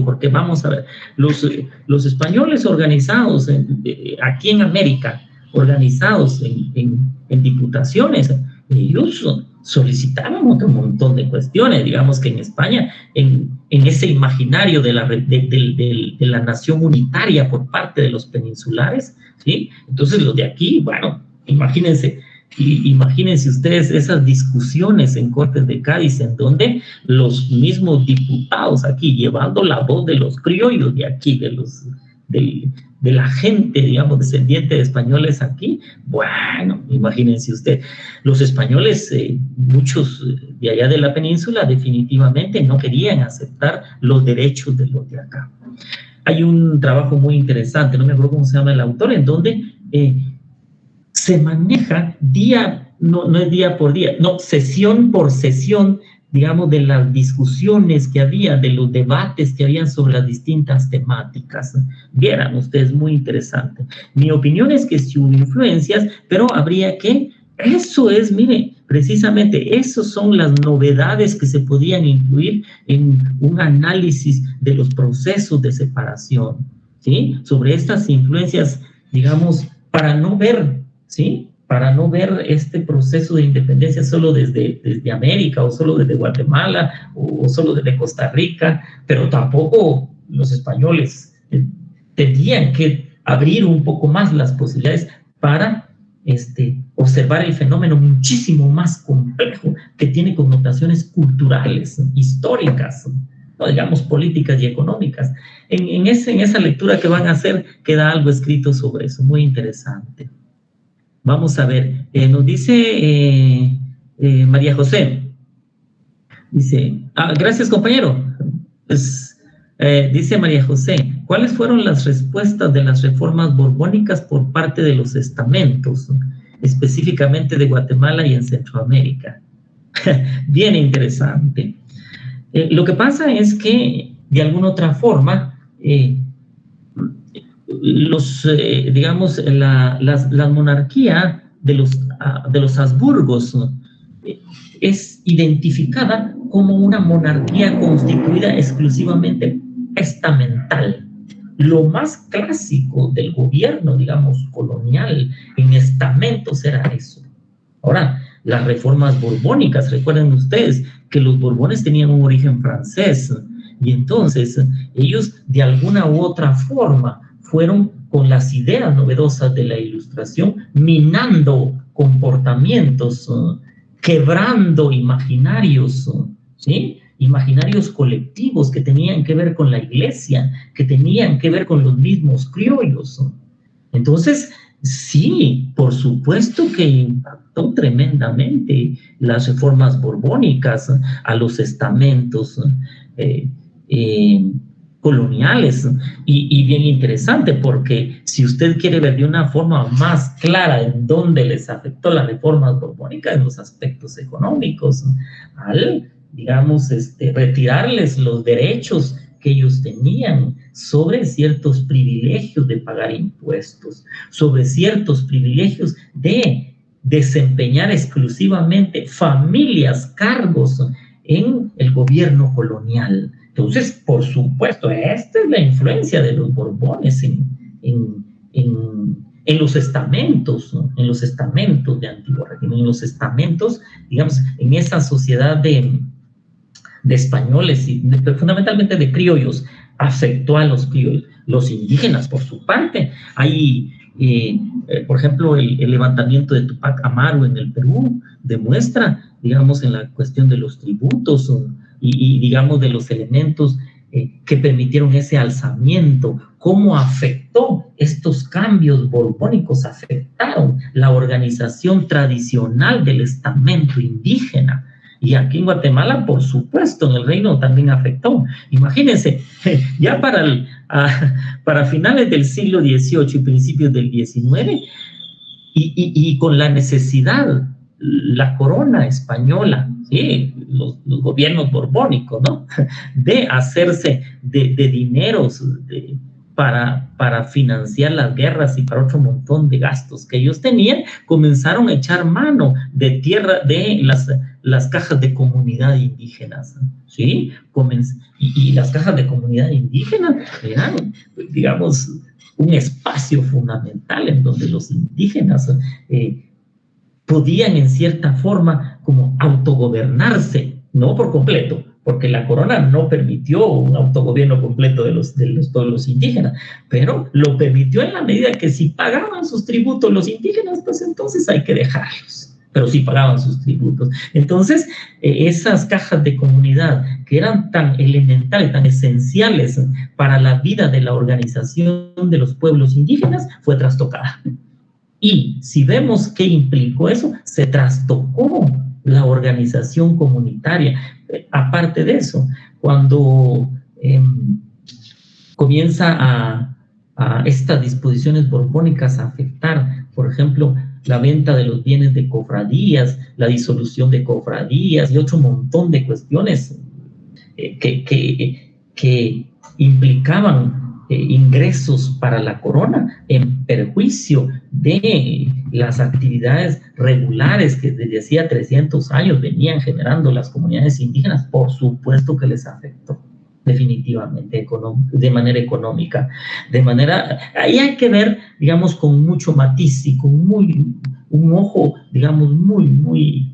[SPEAKER 1] porque vamos a ver, los españoles organizados aquí en América, organizados en diputaciones, ellos solicitaban otro montón de cuestiones. Digamos que en España, en ese imaginario de la nación unitaria por parte de los peninsulares, ¿sí? Entonces los de aquí, bueno, imagínense ustedes esas discusiones en Cortes de Cádiz, en donde los mismos diputados aquí, llevando la voz de los criollos de aquí, de la gente, digamos, descendiente de españoles aquí. Bueno, imagínense usted, los españoles, muchos de allá de la península, definitivamente no querían aceptar los derechos de los de acá. Hay un trabajo muy interesante, no me acuerdo cómo se llama el autor, en donde se maneja no es día por día, no, sesión por sesión, digamos, de las discusiones que había, de los debates que habían sobre las distintas temáticas. Vieran ustedes, muy interesante. Mi opinión es que sí hubo influencias, pero habría que, eso es, mire, precisamente, esas son las novedades que se podían incluir en un análisis de los procesos de separación, ¿sí? Sobre estas influencias, digamos, para no ver, ¿sí?, para no ver este proceso de independencia solo desde América, o solo desde Guatemala, o solo desde Costa Rica, pero tampoco los españoles tenían que abrir un poco más las posibilidades para observar el fenómeno muchísimo más complejo, que tiene connotaciones culturales, históricas, no digamos políticas y económicas. En esa lectura que van a hacer queda algo escrito sobre eso, muy interesante. Vamos a ver, nos dice María José, dice, gracias compañero, pues, dice María José, ¿cuáles fueron las respuestas de las reformas borbónicas por parte de los estamentos, específicamente de Guatemala y en Centroamérica? Bien interesante. Lo que pasa es que, de alguna otra forma, digamos, la monarquía de los Habsburgos es identificada como una monarquía constituida exclusivamente estamental. Lo más clásico del gobierno, digamos, colonial en estamentos era eso. Ahora, las reformas borbónicas, recuerden ustedes que los Borbones tenían un origen francés, y entonces ellos de alguna u otra forma fueron con las ideas novedosas de la Ilustración, minando comportamientos, quebrando imaginarios, ¿sí?, imaginarios colectivos que tenían que ver con la iglesia, que tenían que ver con los mismos criollos. Entonces, sí, por supuesto que impactó tremendamente las reformas borbónicas a los estamentos coloniales, y bien interesante, porque si usted quiere ver de una forma más clara en dónde les afectó la reforma borbónica, en los aspectos económicos, al, digamos, retirarles los derechos que ellos tenían sobre ciertos privilegios de pagar impuestos, sobre ciertos privilegios de desempeñar exclusivamente familias, cargos en el gobierno colonial. Entonces, por supuesto, esta es la influencia de los Borbones en los estamentos, ¿no? En los estamentos de antiguo régimen, en los estamentos, digamos, en esa sociedad de españoles y fundamentalmente de criollos, afectó a los criollos. Los indígenas, por su parte, hay, por ejemplo, el levantamiento de Tupac Amaru en el Perú demuestra, digamos, en la cuestión de los tributos y digamos, de los elementos que permitieron ese alzamiento, cómo afectó estos cambios borbónicos, afectaron la organización tradicional del estamento indígena. Y aquí en Guatemala, por supuesto, en el reino también afectó. Imagínense, ya para finales del siglo XVIII y principios del XIX, y con la necesidad, la corona española, ¿sí? los gobiernos borbónicos, ¿no? De hacerse de dineros para financiar las guerras y para otro montón de gastos que ellos tenían, comenzaron a echar mano de tierra, de las cajas de comunidad indígenas, ¿sí? Y las cajas de comunidad indígenas eran, digamos, un espacio fundamental en donde los indígenas podían en cierta forma como autogobernarse, no por completo, porque la corona no permitió un autogobierno completo de los pueblos indígenas, pero lo permitió en la medida que si pagaban sus tributos los indígenas, pues entonces hay que dejarlos, pero si pagaban sus tributos. Entonces, esas cajas de comunidad que eran tan elementales, tan esenciales para la vida de la organización de los pueblos indígenas, fue trastocada. Y si vemos qué implicó eso, se trastocó la organización comunitaria. Aparte de eso, cuando comienza a estas disposiciones borbónicas a afectar, por ejemplo, la venta de los bienes de cofradías, la disolución de cofradías y otro montón de cuestiones que implicaban ingresos para la corona en perjuicio de las actividades regulares que desde hacía 300 años venían generando las comunidades indígenas, por supuesto que les afectó definitivamente de manera económica, ahí hay que ver, digamos, con mucho matiz y con un ojo, digamos, muy,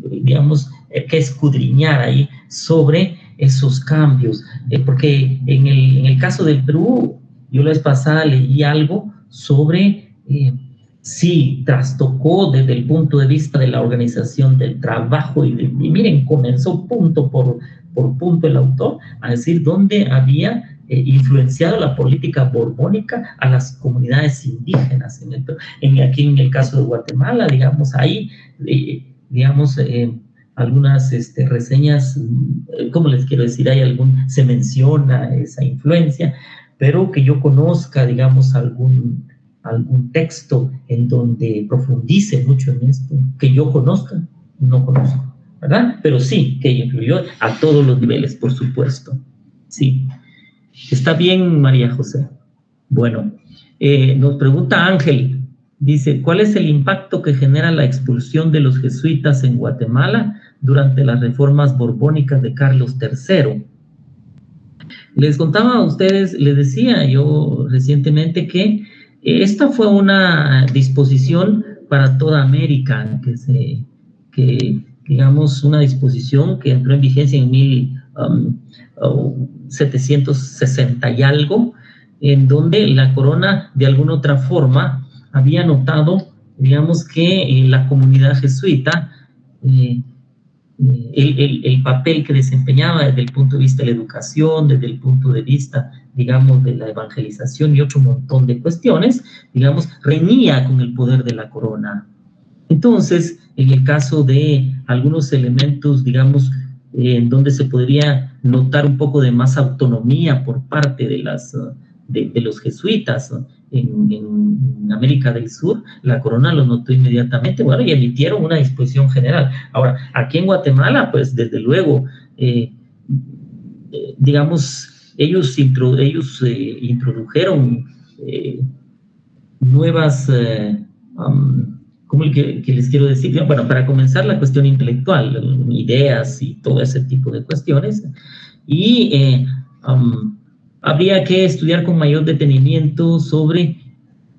[SPEAKER 1] digamos, que escudriñar ahí sobre esos cambios, porque en el caso del Perú, yo la vez pasada leí algo sobre si trastocó desde el punto de vista de la organización del trabajo y miren, comenzó punto por punto el autor a decir dónde había influenciado la política borbónica a las comunidades indígenas aquí en el caso de Guatemala, digamos, ahí, digamos, algunas reseñas, ¿cómo les quiero decir? Se menciona esa influencia, pero que yo conozca, digamos, algún texto en donde profundice mucho en esto, que yo conozca, no conozco, ¿verdad? Pero sí, que influyó a todos los niveles, por supuesto. Sí. ¿Está bien, María José? Bueno, nos pregunta Ángel, dice, ¿cuál es el impacto que genera la expulsión de los jesuitas en Guatemala durante las reformas borbónicas de Carlos III? Les contaba a ustedes, les decía yo recientemente que esta fue una disposición para toda América, digamos, una disposición que entró en vigencia en 1760 y algo, en donde la corona, de alguna otra forma, había notado, digamos, que la comunidad jesuita, el papel que desempeñaba desde el punto de vista de la educación, desde el punto de vista, digamos, de la evangelización y otro montón de cuestiones, digamos, reñía con el poder de la corona. Entonces, en el caso de algunos elementos, digamos, en donde se podría notar un poco de más autonomía por parte de los jesuitas en América del Sur, la corona lo notó inmediatamente, bueno, y emitieron una disposición general. Ahora, aquí en Guatemala, pues, desde luego, digamos, ellos introdujeron nuevas, ¿cómo que les quiero decir? Bueno, para comenzar, la cuestión intelectual, ideas y todo ese tipo de cuestiones, Y habría que estudiar con mayor detenimiento sobre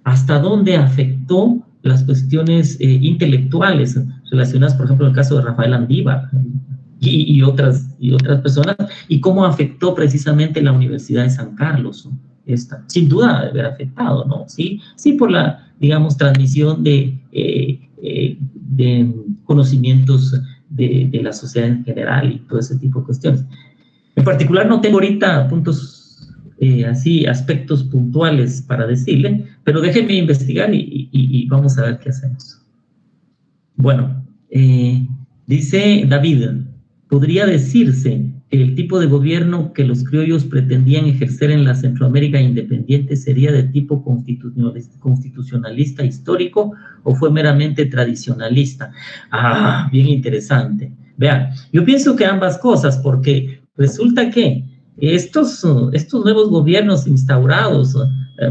[SPEAKER 1] hasta dónde afectó las cuestiones intelectuales relacionadas, por ejemplo, en el caso de Rafael Andívar y otras personas, y cómo afectó precisamente la Universidad de San Carlos. Sin duda debe haber afectado, ¿no? Sí, por la, digamos, transmisión de conocimientos de la sociedad en general y todo ese tipo de cuestiones. En particular no tengo ahorita puntos así, aspectos puntuales para decirle, pero déjenme investigar y vamos a ver qué hacemos. Bueno, dice David, podría decirse que el tipo de gobierno que los criollos pretendían ejercer en la Centroamérica independiente sería de tipo constitucionalista histórico o fue meramente tradicionalista. Bien interesante. Vean, yo pienso que ambas cosas, porque resulta que estos nuevos gobiernos instaurados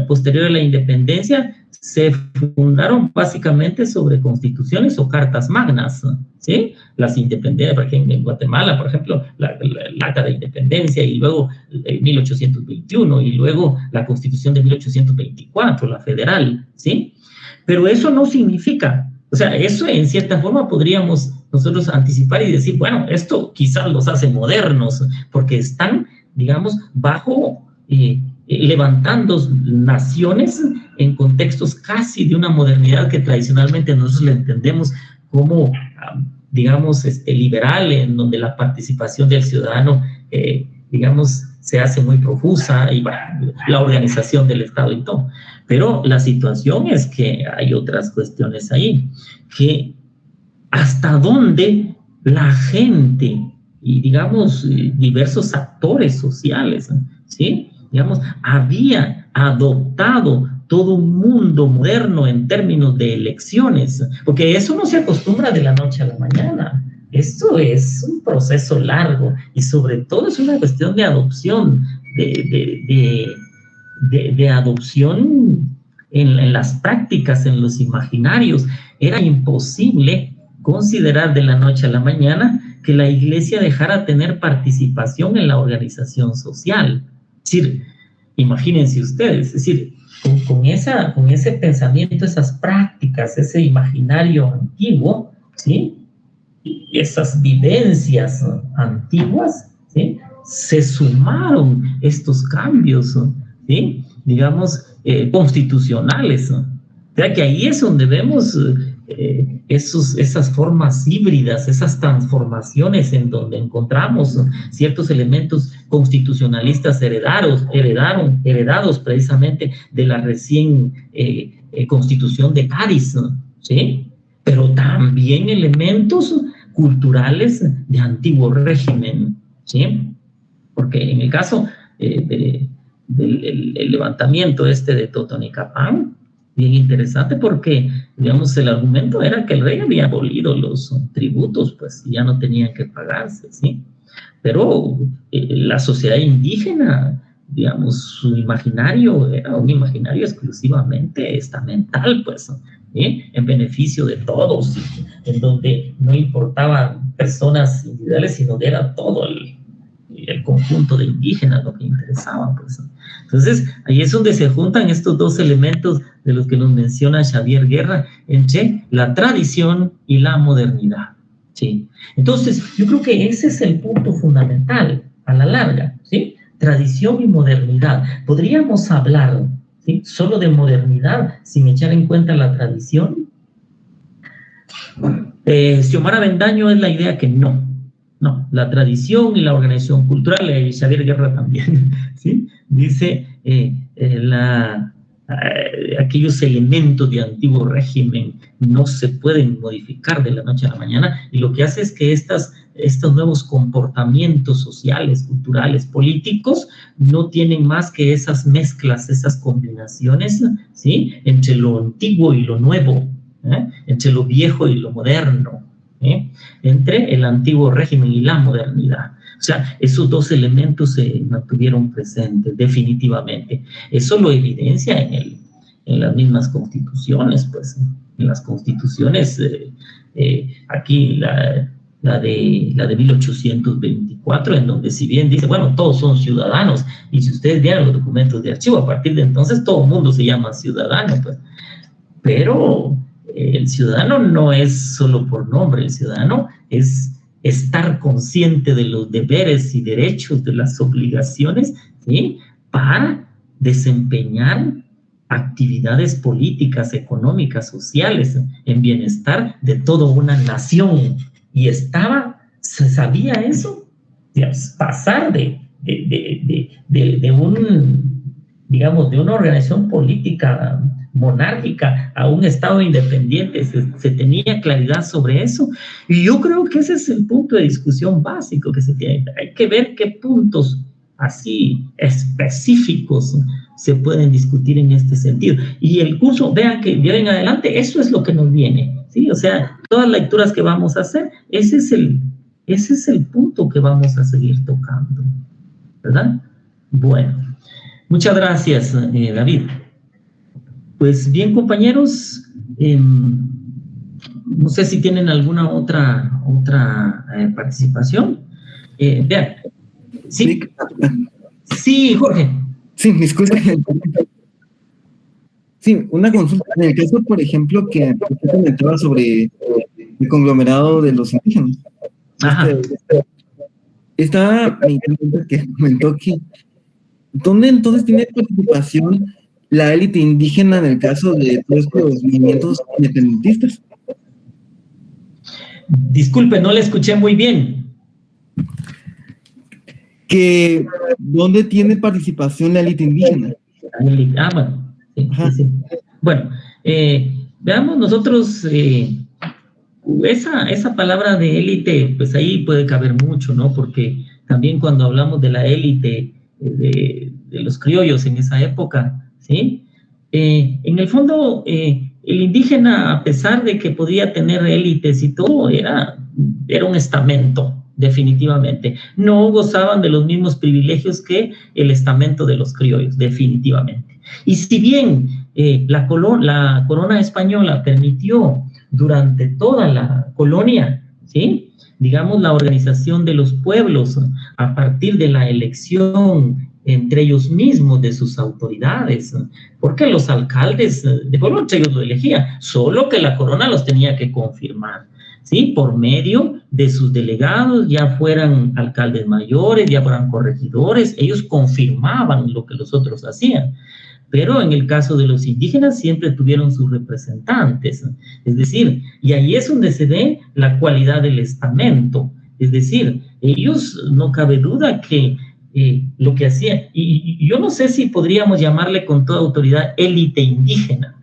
[SPEAKER 1] posterior a la independencia se fundaron básicamente sobre constituciones o cartas magnas, ¿sí? Las independencias, por ejemplo, en Guatemala, por ejemplo, el Acta de Independencia, y luego 1821, y luego la Constitución de 1824, la federal, ¿sí? Pero eso no significa, o sea, eso en cierta forma podríamos nosotros anticipar y decir, bueno, esto quizás los hace modernos, porque están, digamos, bajo, levantando naciones en contextos casi de una modernidad que tradicionalmente nosotros le entendemos como, digamos, liberal, en donde la participación del ciudadano, digamos, se hace muy profusa, y la organización del Estado y todo. Pero la situación es que hay otras cuestiones ahí, que hasta dónde la gente y, digamos, diversos actores sociales, ¿sí? Digamos, había adoptado todo un mundo moderno en términos de elecciones, porque eso no se acostumbra de la noche a la mañana. Esto es un proceso largo y sobre todo es una cuestión de adopción, de adopción en las prácticas, en los imaginarios. Era imposible considerar de la noche a la mañana que la iglesia dejara tener participación en la organización social. Es decir, imagínense ustedes, es decir, con ese pensamiento, esas prácticas, ese imaginario antiguo, ¿sí? Y esas vivencias antiguas, ¿sí? Se sumaron estos cambios, ¿sí? Digamos, constitucionales, ¿no? O sea que ahí es donde vemos esas formas híbridas, esas transformaciones en donde encontramos ciertos elementos constitucionalistas heredados precisamente de la recién Constitución de Cádiz, ¿sí? Pero también elementos culturales de antiguo régimen, ¿sí? Porque en el caso del levantamiento de Totonicapán, bien interesante, porque, digamos, el argumento era que el rey había abolido los tributos, pues ya no tenían que pagarse, ¿sí? Pero la sociedad indígena, digamos, su imaginario era un imaginario exclusivamente estamental, pues, ¿sí? En beneficio de todos, en donde no importaban personas individuales, sino que era todo el conjunto de indígenas lo que interesaba, pues. Entonces, ahí es donde se juntan estos dos elementos de los que nos menciona Xavier Guerra, entre la tradición y la modernidad, ¿sí? Entonces, yo creo que ese es el punto fundamental a la larga, ¿sí? Tradición y modernidad. Podríamos hablar, ¿sí?, solo de modernidad sin echar en cuenta la tradición. Xiomara Bendaño es la idea que no, la tradición y la organización cultural, Xavier Guerra también, ¿sí? Dice aquellos elementos de antiguo régimen no se pueden modificar de la noche a la mañana, y lo que hace es que estos nuevos comportamientos sociales, culturales, políticos, no tienen más que esas mezclas, esas combinaciones, ¿sí?, entre lo antiguo y lo nuevo, entre lo viejo y lo moderno, entre el antiguo régimen y la modernidad. O sea, esos dos elementos se mantuvieron presentes definitivamente. Eso lo evidencia en las mismas constituciones, pues. En las constituciones, aquí la de 1824, en donde si bien dice, bueno, todos son ciudadanos, y si ustedes vean los documentos de archivo, a partir de entonces todo el mundo se llama ciudadano, pues. Pero el ciudadano no es solo por nombre, el ciudadano es estar consciente de los deberes y derechos, de las obligaciones, ¿sí?, para desempeñar actividades políticas, económicas, sociales, en bienestar de toda una nación. Y se sabía eso, digamos, pasar de una organización política monárquica a un Estado independiente, se tenía claridad sobre eso. Y yo creo que ese es el punto de discusión básico que se tiene. Hay que ver qué puntos así específicos se pueden discutir en este sentido. Y el curso, vean que de hoy en adelante, eso es lo que nos viene, ¿sí? O sea, todas las lecturas que vamos a hacer, ese es el punto que vamos a seguir tocando, ¿verdad? Bueno, muchas gracias, David. Pues bien, compañeros, no sé si tienen alguna otra participación. Vean. Sí, Jorge.
[SPEAKER 2] Sí, disculpe. Sí, una consulta. En el caso, por ejemplo, que usted comentaba sobre el conglomerado de los indígenas.
[SPEAKER 1] Ajá.
[SPEAKER 2] Estaba que comentó que ¿dónde entonces tiene participación la élite indígena en el caso de todos los movimientos independentistas?
[SPEAKER 1] Disculpe, no le escuché muy bien.
[SPEAKER 2] Que ¿dónde tiene participación la élite indígena?
[SPEAKER 1] Bueno. Sí. Bueno, veamos nosotros esa palabra de élite, pues ahí puede caber mucho, ¿no? Porque también cuando hablamos de la élite de los criollos en esa época, ¿sí? En el fondo, el indígena, a pesar de que podía tener élites y todo, era un estamento, definitivamente. No gozaban de los mismos privilegios que el estamento de los criollos, definitivamente. Y si bien la corona española permitió durante toda la colonia, ¿sí?, digamos, la organización de los pueblos a partir de la elección entre ellos mismos de sus autoridades, porque los alcaldes de pueblo entre ellos lo elegían, solo que la corona los tenía que confirmar, ¿sí?, por medio de sus delegados, ya fueran alcaldes mayores, ya fueran corregidores, ellos confirmaban lo que los otros hacían. Pero en el caso de los indígenas siempre tuvieron sus representantes, es decir, y ahí es donde se ve la cualidad del estamento, es decir, ellos, no cabe duda que lo que hacían, y yo no sé si podríamos llamarle con toda autoridad élite indígena,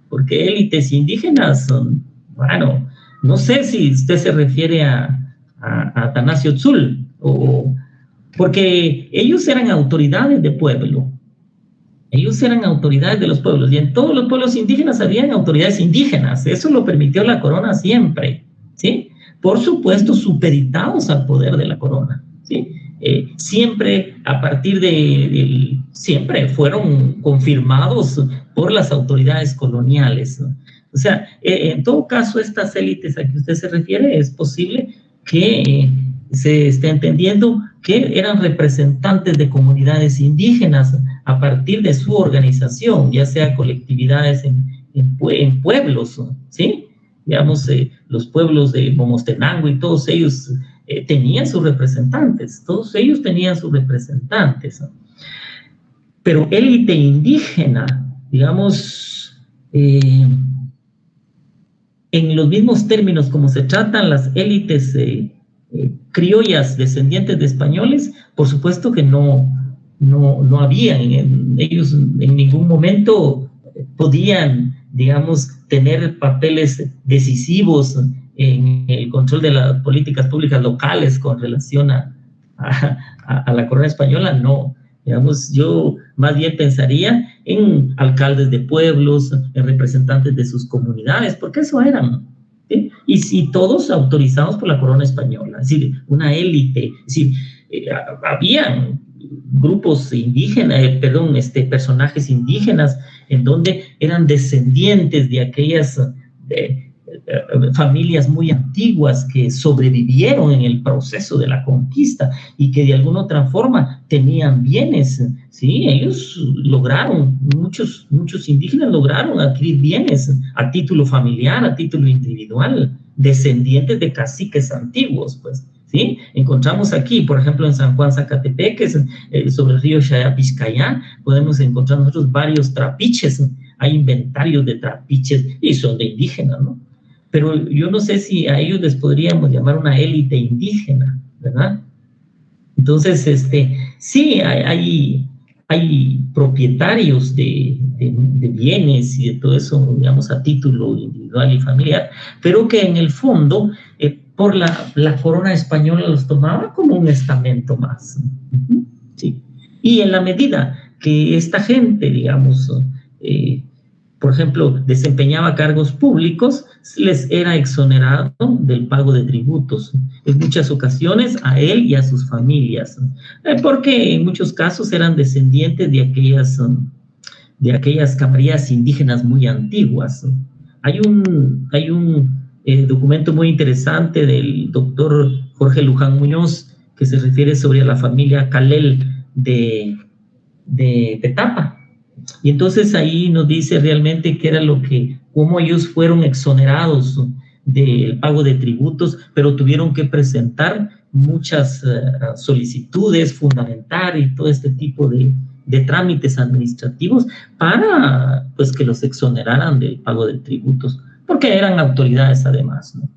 [SPEAKER 1] porque élites indígenas son, bueno, no sé si usted se refiere a Atanasio Tzul, porque ellos eran autoridades de pueblo. Ellos eran autoridades de los pueblos, y en todos los pueblos indígenas habían autoridades indígenas. Eso lo permitió la corona siempre, ¿sí? Por supuesto, supeditados al poder de la corona, ¿sí? Siempre, a partir siempre fueron confirmados por las autoridades coloniales, ¿no? O sea, en todo caso, estas élites a que usted se refiere, es posible que se esté entendiendo que eran representantes de comunidades indígenas a partir de su organización, ya sea colectividades en pueblos, ¿sí? Digamos, los pueblos de Momostenango y todos ellos tenían sus representantes, ¿no? Pero élite indígena, digamos, en los mismos términos como se tratan las élites criollas descendientes de españoles, por supuesto que no habían, ellos en ningún momento podían, digamos, tener papeles decisivos en el control de las políticas públicas locales con relación a la corona española, no. Digamos, yo más bien pensaría en alcaldes de pueblos, en representantes de sus comunidades, porque eso eran, ¿sí? Y todos autorizados por la corona española, es decir, una élite, es decir, habían grupos indígenas, personajes indígenas en donde eran descendientes de aquellas familias muy antiguas que sobrevivieron en el proceso de la conquista y que de alguna otra forma tenían bienes, ¿sí? Ellos lograron, muchos indígenas lograron adquirir bienes a título familiar, a título individual, descendientes de caciques antiguos, pues, ¿sí? Encontramos aquí, por ejemplo, en San Juan Zacatepeques, sobre el río Xayapixcayá, podemos encontrar nosotros varios trapiches. Hay inventarios de trapiches y son de indígenas, ¿no? Pero yo no sé si a ellos les podríamos llamar una élite indígena, ¿verdad? Entonces, sí, hay propietarios de bienes y de todo eso, digamos, a título individual y familiar, pero que en el fondo, por la corona española los tomaba como un estamento más, ¿sí? Y en la medida que esta gente, digamos, por ejemplo, desempeñaba cargos públicos, les era exonerado del pago de tributos, en muchas ocasiones a él y a sus familias, porque en muchos casos eran descendientes de aquellas camarillas indígenas muy antiguas. Hay un documento muy interesante del doctor Jorge Luján Muñoz que se refiere sobre la familia Calel de Petapa. Y entonces ahí nos dice realmente qué era cómo ellos fueron exonerados del pago de tributos, pero tuvieron que presentar muchas solicitudes, fundamentar y todo este tipo de trámites administrativos para, pues, que los exoneraran del pago de tributos, porque eran autoridades además, ¿no?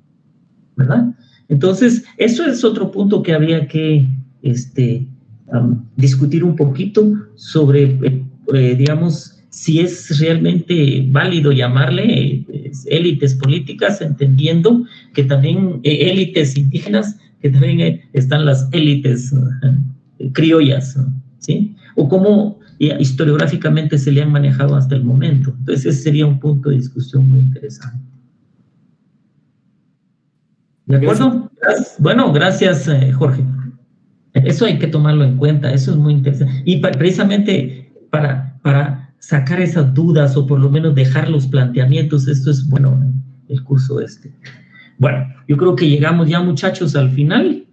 [SPEAKER 1] ¿Verdad? Entonces, eso es otro punto que habría que discutir un poquito sobre, digamos, si es realmente válido llamarle élites políticas, entendiendo que también élites indígenas, que también están las élites criollas, ¿sí? O cómo historiográficamente se le han manejado hasta el momento. Entonces, ese sería un punto de discusión muy interesante. ¿De acuerdo? Bueno, gracias, Jorge. Eso hay que tomarlo en cuenta, eso es muy interesante. Y precisamente para sacar esas dudas o por lo menos dejar los planteamientos, esto es bueno, el curso este. Bueno, yo creo que llegamos ya, muchachos, al final,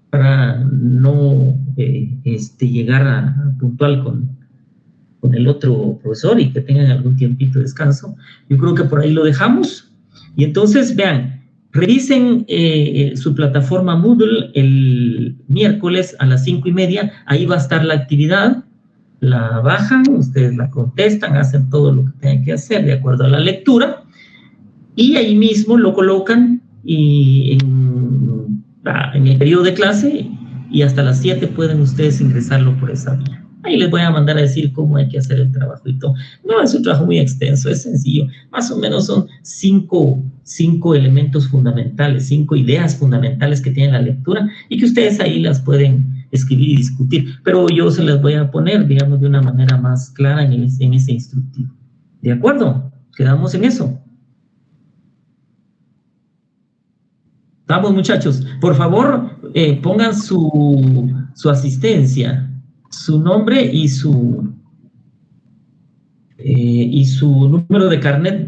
[SPEAKER 1] para no llegar a puntual con el otro profesor y que tengan algún tiempito de descanso. Yo creo que por ahí lo dejamos. Y entonces, vean, revisen su plataforma Moodle el miércoles a las 5:30. Ahí va a estar la actividad. La bajan, ustedes la contestan, hacen todo lo que tengan que hacer de acuerdo a la lectura. Y ahí mismo lo colocan en el periodo de clase y hasta las 7 pueden ustedes ingresarlo por esa vía. Ahí les voy a mandar a decir cómo hay que hacer el trabajo y todo. No es un trabajo muy extenso, es sencillo. Más o menos son cinco elementos fundamentales, 5 ideas fundamentales que tiene la lectura y que ustedes ahí las pueden escribir y discutir. Pero yo se las voy a poner, digamos, de una manera más clara en ese instructivo. ¿De acuerdo? Quedamos en eso. Vamos, muchachos. Por favor, pongan su asistencia, su nombre y su número de carnet